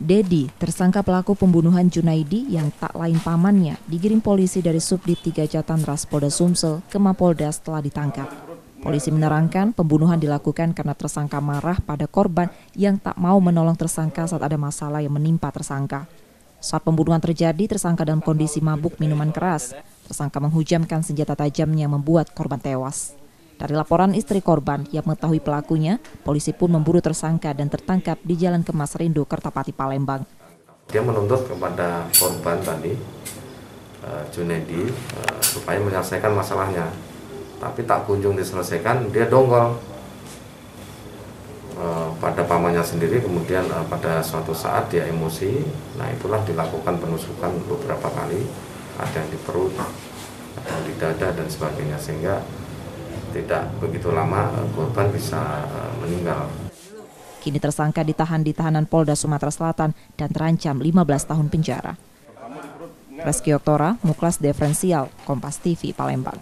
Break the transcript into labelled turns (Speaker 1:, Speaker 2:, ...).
Speaker 1: Dedi, tersangka pelaku pembunuhan Junaidi yang tak lain pamannya, digiring polisi dari Subdit 3 Jatanras Polda Sumsel ke Mapolda setelah ditangkap. Polisi menerangkan pembunuhan dilakukan karena tersangka marah pada korban yang tak mau menolong tersangka saat ada masalah yang menimpa tersangka. Saat pembunuhan terjadi, tersangka dalam kondisi mabuk minuman keras. Tersangka menghujamkan senjata tajamnya membuat korban tewas. Dari laporan istri korban yang mengetahui pelakunya, polisi pun memburu tersangka dan tertangkap di Jalan Kemas Rindu, Kertapati, Palembang.
Speaker 2: Dia menuntut kepada korban tadi, Junaidi, supaya menyelesaikan masalahnya. Tapi tak kunjung diselesaikan, dia dongkol pada pamannya sendiri. Kemudian pada suatu saat dia emosi, nah itulah dilakukan penusukan beberapa kali, ada yang di perut, ada yang di dada dan sebagainya, sehingga tidak begitu lama korban bisa meninggal.
Speaker 1: Kini tersangka ditahan di tahanan Polda Sumatera Selatan dan terancam 15 tahun penjara. Reski Oktora, Muklas Diferensial, Kompas TV, Palembang.